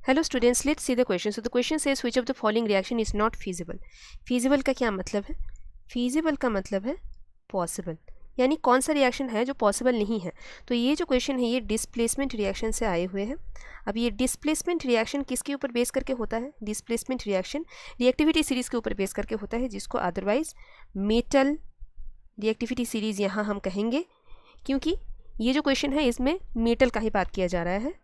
Hello students, let's see the question. So the question says which of the following reaction is not feasible. Feasible का क्या मतलब है? Feasible का मतलब है पॉसिबल, यानी कौन सा रिएक्शन है जो पॉसिबल नहीं है. तो ये जो क्वेश्चन है ये डिस्प्लेसमेंट रिएक्शन से आए हुए हैं. अब ये डिस्प्लेसमेंट रिएक्शन किसके ऊपर बेस करके होता है? डिस्प्लेसमेंट रिएक्शन रिएक्टिविटी सीरीज के ऊपर बेस करके होता है, जिसको अदरवाइज मेटल रिएक्टिविटी सीरीज यहाँ हम कहेंगे, क्योंकि ये जो क्वेश्चन है इसमें मेटल का ही बात किया जा रहा है.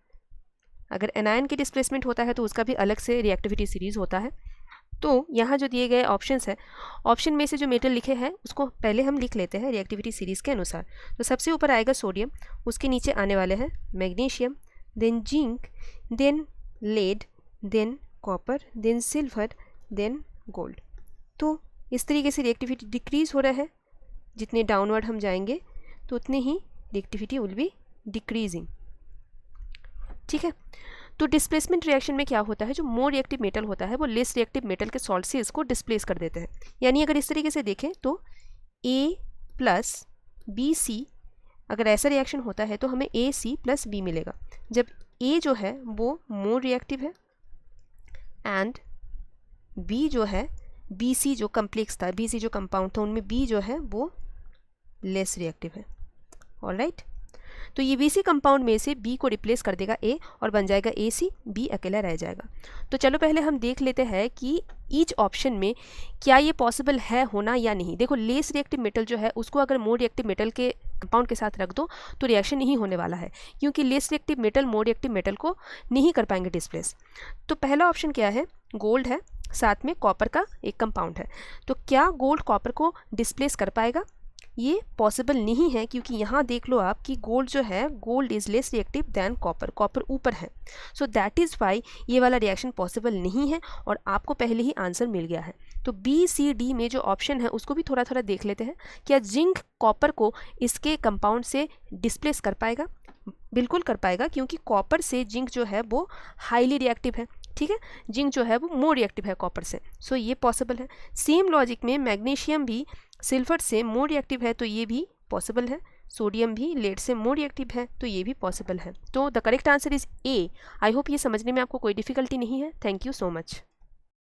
अगर एनायन की डिस्प्लेसमेंट होता है तो उसका भी अलग से रिएक्टिविटी सीरीज होता है. तो यहाँ जो दिए गए ऑप्शंस है, ऑप्शन में से जो मेटल लिखे हैं उसको पहले हम लिख लेते हैं रिएक्टिविटी सीरीज के अनुसार. तो सबसे ऊपर आएगा सोडियम, उसके नीचे आने वाले हैं magnesium, then zinc, then lead, then copper, then silver, then gold. तो इस तरीके से रिएक्टिविटी डिक्रीज हो रहा है. जितने डाउनवर्ड हम जाएंगे तो उतनी ही रिएक्टिविटी विल बी डिक्रीजिंग. ठीक है. तो डिस्प्लेसमेंट रिएक्शन में क्या होता है, जो मोर रिएक्टिव मेटल होता है वो लेस रिएक्टिव मेटल के सॉल्ट से इसको डिस्प्लेस कर देते हैं. यानी अगर इस तरीके से देखें तो A प्लस बी सी, अगर ऐसा रिएक्शन होता है तो हमें ए सी प्लस बी मिलेगा. जब A जो है वो मोर रिएक्टिव है एंड B जो है, बी सी जो कम्प्लेक्स था, बी सी जो कंपाउंड था, उनमें B जो है वो लेस रिएक्टिव है. ऑलराइट. तो ये बी सी कंपाउंड में से बी को रिप्लेस कर देगा ए और बन जाएगा ए सी, बी अकेला रह जाएगा. तो चलो पहले हम देख लेते हैं कि ईच ऑप्शन में क्या ये पॉसिबल है होना या नहीं. देखो, लेस रिएक्टिव मेटल जो है उसको अगर मोर रिएक्टिव मेटल के कंपाउंड के साथ रख दो तो रिएक्शन नहीं होने वाला है, क्योंकि less reactive metal more reactive metal को नहीं कर पाएंगे डिस्प्लेस. तो पहला ऑप्शन क्या है? गोल्ड है, साथ में कॉपर का एक कंपाउंड है. तो क्या गोल्ड कॉपर को डिस्प्लेस कर पाएगा? ये पॉसिबल नहीं है, क्योंकि यहाँ देख लो आप कि गोल्ड जो है, gold is less reactive than copper, copper ऊपर है. सो दैट इज़ वाई ये वाला रिएक्शन पॉसिबल नहीं है और आपको पहले ही आंसर मिल गया है. तो बी सी डी में जो ऑप्शन है उसको भी थोड़ा थोड़ा देख लेते हैं. क्या जिंक कॉपर को इसके कंपाउंड से डिस्प्लेस कर पाएगा? बिल्कुल कर पाएगा, क्योंकि कॉपर से जिंक जो है वो हाईली रिएक्टिव है. ठीक है. जिंक जो है वो मोर रिएक्टिव है कॉपर से. सो ये पॉसिबल है. सेम लॉजिक में मैग्नीशियम भी सिल्वर से मोर रिएक्टिव है, तो ये भी पॉसिबल है. सोडियम भी लेड से मोर रिएक्टिव है, तो ये भी पॉसिबल है. तो the correct answer is a. I hope ये समझने में आपको कोई डिफिकल्टी नहीं है. Thank you so much.